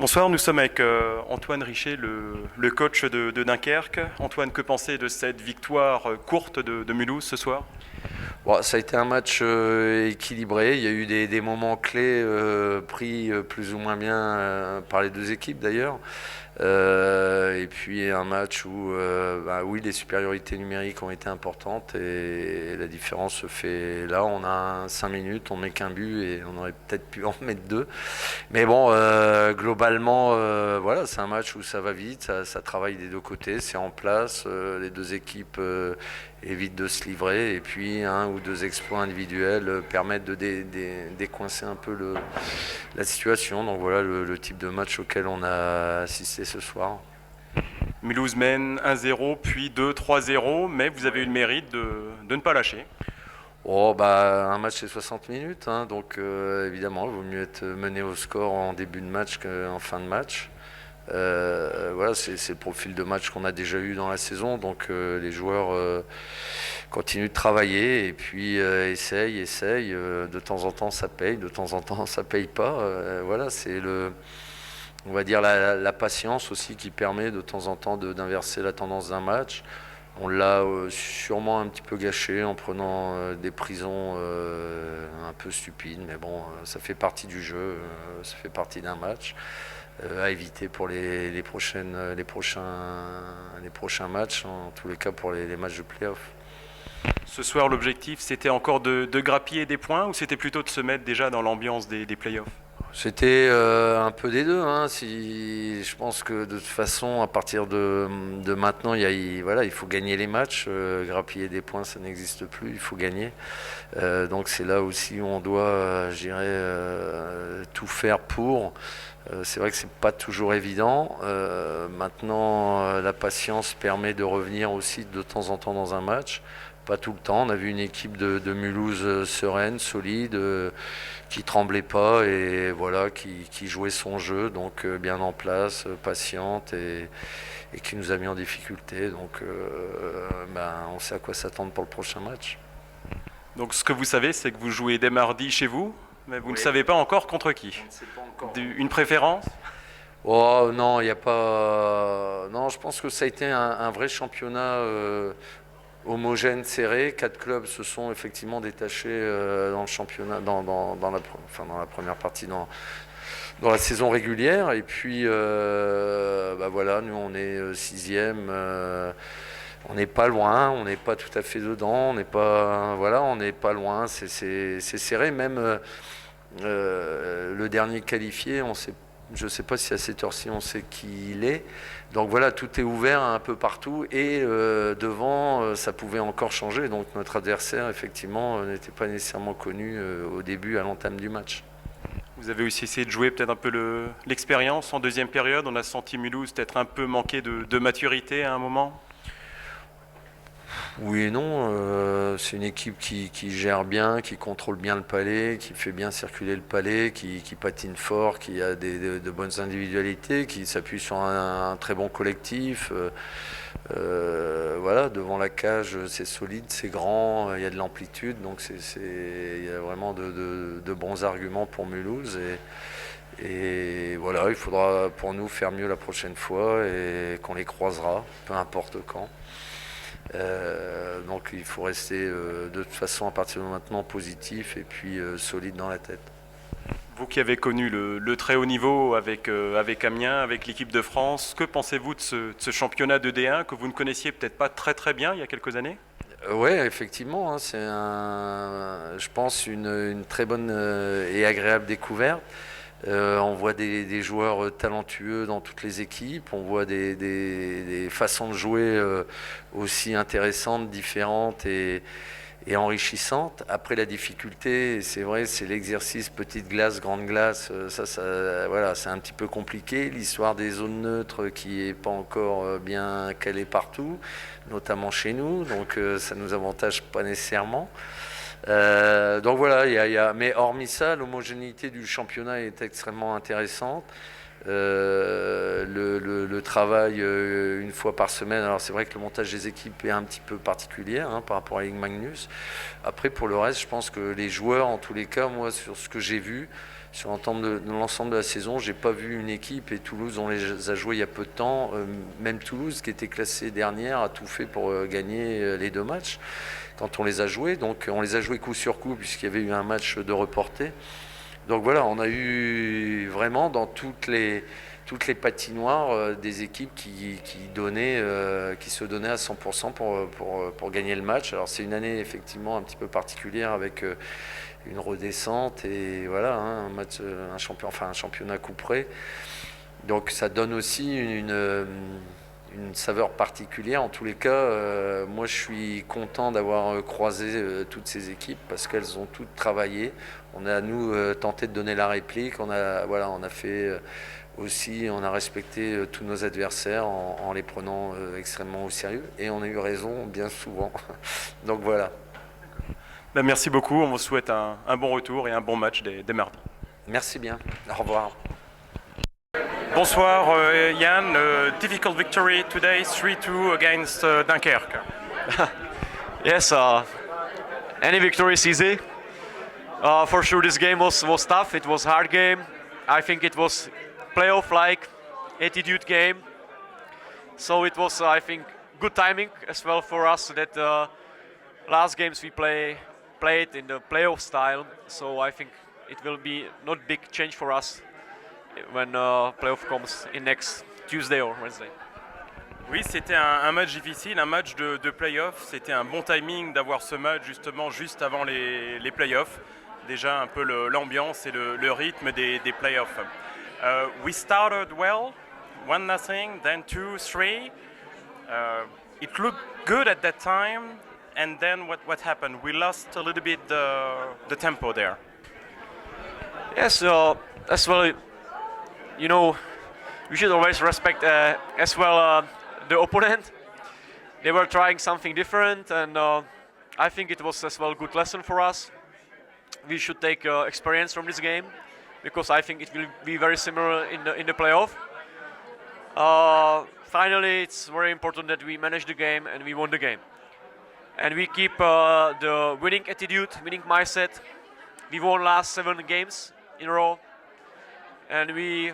Bonsoir, nous sommes avec Antoine Richer, le coach de Dunkerque. Antoine, que pensez de cette victoire courte de Mulhouse ce soir? Bon, ça a été un match équilibré. Il y a eu des moments clés pris plus ou moins bien par les deux équipes d'ailleurs. Et puis un match où, oui, les supériorités numériques ont été importantes et la différence se fait là. On a 5 minutes, on met qu'un but et on aurait peut-être pu en mettre deux. Mais bon, globalement, voilà, c'est un match où ça va vite, ça travaille des deux côtés, c'est en place. Les deux équipes évitent de se livrer et puis un ou deux exploits individuels permettent de décoincer un peu la situation. Donc voilà le type de match auquel on a assisté ce soir. Mulhouse mène 1-0, puis 2-3-0, mais vous avez eu le mérite de ne pas lâcher. Oh, bah, un match c'est 60 minutes, hein, donc évidemment il vaut mieux être mené au score en début de match qu'en fin de match. Voilà, c'est le profil de match qu'on a déjà eu dans la saison, donc les joueurs continuent de travailler et puis essayent. De temps en temps ça paye, de temps en temps ça paye pas. Voilà, c'est on va dire la patience aussi qui permet de temps en temps d'inverser la tendance d'un match. On l'a sûrement un petit peu gâché en prenant des prisons un peu stupides, mais bon, ça fait partie du jeu, ça fait partie d'un match à éviter pour les prochains matchs, en tous les cas pour les matchs de play-off. Ce soir, l'objectif, c'était encore de grappiller des points ou c'était plutôt de se mettre déjà dans l'ambiance des playoffs? C'était un peu des deux. Hein. Je pense que de toute façon, à partir de maintenant, voilà, il faut gagner les matchs. Grappiller des points, ça n'existe plus. Il faut gagner. Donc c'est là aussi où on doit, je dirais, tout faire pour. C'est vrai que c'est pas toujours évident. Maintenant, la patience permet de revenir aussi de temps en temps dans un match. Pas tout le temps. On a vu une équipe de Mulhouse sereine, solide, qui tremblait pas et voilà, qui jouait son jeu, donc bien en place, patiente et qui nous a mis en difficulté. Donc, on sait à quoi s'attendre pour le prochain match. Donc ce que vous savez, c'est que vous jouez dès mardi chez vous, mais vous ne Oui. savez pas encore contre qui. On ne sait pas encore. Une préférence? Oh non, il n'y a pas. Non, je pense que ça a été un vrai championnat homogène, serré. 4 clubs se sont effectivement détachés dans le championnat, dans la première partie, dans la saison régulière. Et puis, voilà, nous on est sixième. On n'est pas loin, on n'est pas tout à fait dedans, on n'est pas loin. C'est serré. Même le dernier qualifié, je ne sais pas si à cette heure-ci on sait qui il est. Donc voilà, tout est ouvert un peu partout et devant, ça pouvait encore changer. Donc notre adversaire, effectivement, n'était pas nécessairement connu au début, à l'entame du match. Vous avez aussi essayé de jouer peut-être un peu l'expérience en deuxième période. On a senti Mulhouse peut-être un peu manquer de maturité à un moment. Oui et non, c'est une équipe qui gère bien, qui contrôle bien le palais, qui fait bien circuler le palais, qui patine fort, qui a de bonnes individualités, qui s'appuie sur un très bon collectif. Voilà, devant la cage, c'est solide, c'est grand, il y a de l'amplitude, donc il y a vraiment de bons arguments pour Mulhouse. Et voilà, il faudra pour nous faire mieux la prochaine fois et qu'on les croisera, peu importe quand. Donc il faut rester de toute façon à partir de maintenant positif et puis solide dans la tête. Vous qui avez connu le très haut niveau avec Amiens, avec l'équipe de France, que pensez-vous de ce championnat de D1 que vous ne connaissiez peut-être pas très très bien il y a quelques années? Oui, effectivement, hein, je pense, une très bonne et agréable découverte. On voit des joueurs talentueux dans toutes les équipes, on voit des façons de jouer aussi intéressantes, différentes et enrichissantes. Après la difficulté, c'est vrai, c'est l'exercice petite glace, grande glace, voilà, c'est un petit peu compliqué. L'histoire des zones neutres qui n'est pas encore bien calée partout, notamment chez nous, donc ça nous avantage pas nécessairement. Donc voilà, mais hormis ça, l'homogénéité du championnat est extrêmement intéressante. le travail une fois par semaine. Alors c'est vrai que le montage des équipes est un petit peu particulier par rapport à Ligue Magnus. Après pour le reste, je pense que les joueurs, en tous les cas, moi sur ce que j'ai vu, sur l'ensemble de la saison, j'ai pas vu une équipe, et Toulouse on les a joués il y a peu de temps, même Toulouse qui était classée dernière a tout fait pour gagner les 2 matchs quand on les a joués. Donc on les a joués coup sur coup puisqu'il y avait eu un match de reporté. Donc voilà, on a eu vraiment dans toutes les patinoires des équipes qui se donnaient à 100% pour gagner le match. Alors c'est une année effectivement un petit peu particulière avec une redescente et voilà, un championnat couperé. Donc ça donne aussi une saveur particulière. En tous les cas, moi je suis content d'avoir croisé toutes ces équipes parce qu'elles ont toutes travaillé. On a tenté de donner la réplique. On a fait aussi, on a respecté tous nos adversaires en les prenant extrêmement au sérieux et on a eu raison bien souvent. Donc voilà. Merci beaucoup, on vous souhaite un bon retour et un bon match dès mardi. Merci bien, au revoir. Bonsoir Yann, difficult victory today, 3-2 against Dunkerque. Yes, any victory is easy. For sure this game was tough, it was a hard game. I think it was playoff-like attitude game. So it was, I think, good timing as well for us that last games we played in the playoff style. So I think it will be not big change for us when playoff comes in next Tuesday or Wednesday. Oui, c'était un match difficile, un match de playoff. C'était un bon timing d'avoir ce match justement juste avant les playoffs. Déjà un peu l'ambiance et le rythme des playoffs. We started well, 1-0, then 2-3. It looked good at that time, and then what happened? We lost a little bit the tempo there. Yes, as well, you know, we should always respect as well the opponent. They were trying something different, and I think it was as well a good lesson for us. We should take experience from this game because I think it will be very similar in the playoff. Finally, it's very important that we manage the game and we won the game. And we keep the winning attitude, winning mindset. We won last 7 games in a row, and we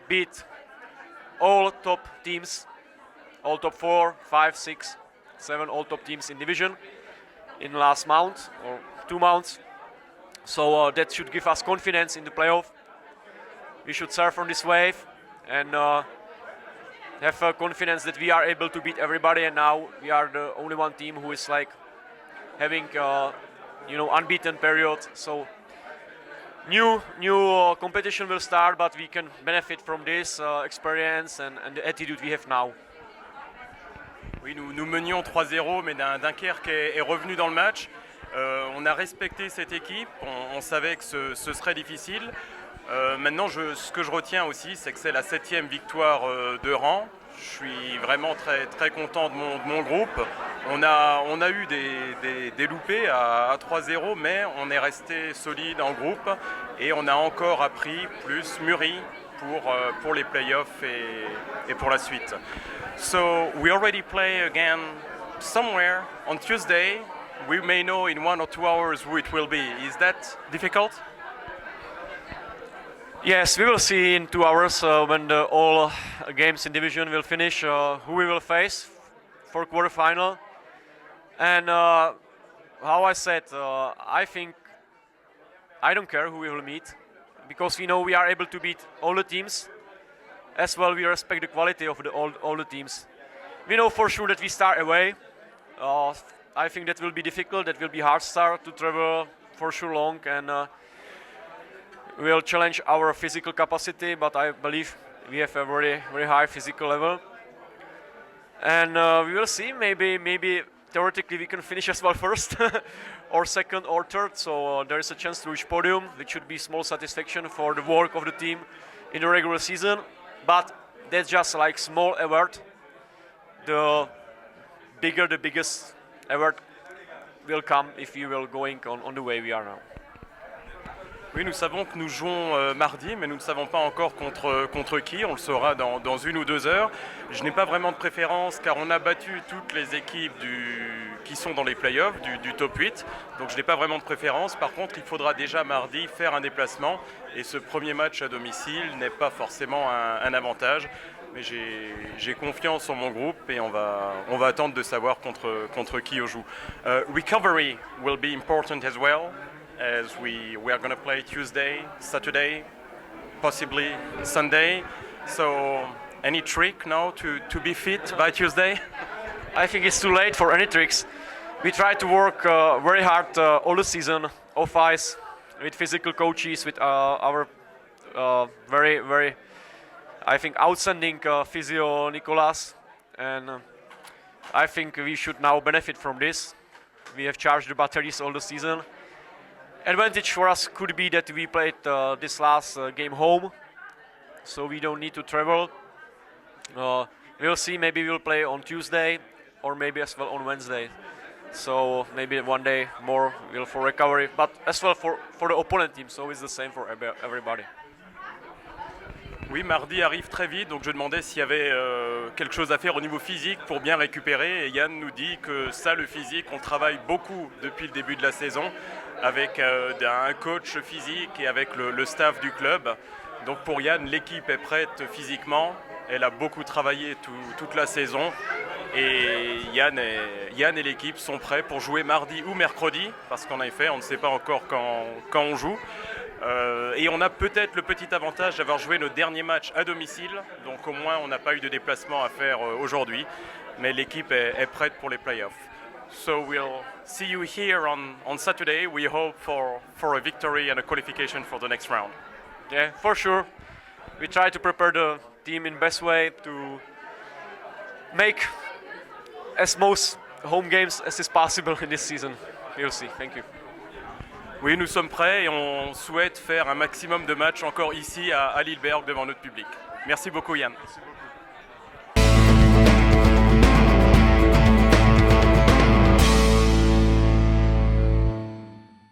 beat all top teams, all top 4, 5, 6, 7, all top teams in division in last month or 2 months. So that should give us confidence in the playoff. We should surf on this wave and have confidence that we are able to beat everybody. And now we are the only one team who is like having unbeaten period. So new competition will start, but we can benefit from this experience and the attitude we have now. Oui, nous menions 3-0, mais Dunkerque est revenu dans le match. On a respecté cette équipe, on savait que ce serait difficile. Maintenant, ce que je retiens aussi, c'est que c'est la 7e victoire de rang. Je suis vraiment très, très content de mon groupe. On a eu des loupés à 3-0, mais on est resté solide en groupe et on a encore appris, plus mûri pour les playoffs et pour la suite. So we already play again somewhere on Tuesday. We may know in 1 or 2 hours who it will be. Is that difficult? Yes, we will see in 2 hours when all games in division will finish who we will face for quarterfinal. And how I said, I think I don't care who we will meet because we know we are able to beat all the teams. As well, we respect the quality of all the teams. We know for sure that we start away. I think that will be difficult. That will be hard start to travel for sure long, and we'll challenge our physical capacity. But I believe we have a very, very high physical level, and we will see. Maybe theoretically we can finish as well first, or second, or third. So there is a chance to reach podium, which should be small satisfaction for the work of the team in the regular season. But that's just like small award. The biggest award will come if we will going on the way we are now. Oui, nous savons que nous jouons mardi, mais nous ne savons pas encore contre qui. On le saura dans 1 ou 2 heures. Je n'ai pas vraiment de préférence car on a battu toutes les équipes qui sont dans les playoffs du top 8. Donc je n'ai pas vraiment de préférence. Par contre, il faudra déjà mardi faire un déplacement. Et ce premier match à domicile n'est pas forcément un avantage. Mais j'ai confiance en mon groupe et on va attendre de savoir contre qui on joue. Recovery will be important as well. As we are going to play Tuesday, Saturday, possibly Sunday. So any trick now to be fit by Tuesday? I think it's too late for any tricks. We try to work very hard all the season, off ice, with physical coaches, with our very, very, I think, outstanding physio Nicolas. And I think we should now benefit from this. We have charged the batteries all the season. Advantage for us could be that we played this last game home, so we don't need to travel. We'll see, maybe we'll play on Tuesday or maybe as well on Wednesday. So maybe one day more for recovery, but as well for the opponent team, so it's the same for everybody. Oui, mardi arrive très vite, donc je demandais s'il y avait quelque chose à faire au niveau physique pour bien récupérer. Et Yann nous dit que ça, le physique, on travaille beaucoup depuis le début de la saison avec un coach physique et avec le staff du club. Donc pour Yann, l'équipe est prête physiquement. Elle a beaucoup travaillé toute la saison. Et Yann et l'équipe sont prêts pour jouer mardi ou mercredi, parce qu'en effet, on ne sait pas encore quand on joue. Et on a peut-être le petit avantage d'avoir joué nos derniers matchs à domicile, donc au moins on n'a pas eu de déplacement à faire aujourd'hui, mais l'équipe est prête pour les playoffs. So we'll see you here on Saturday. We hope for a victory and a qualification for the next round. Yeah, for sure. We try to prepare the team in best way to make as most home games as is possible in this season. We'll see. Thank you. Oui, nous sommes prêts et on souhaite faire un maximum de matchs encore ici à Lilleberg devant notre public. Merci beaucoup Yann. Merci beaucoup.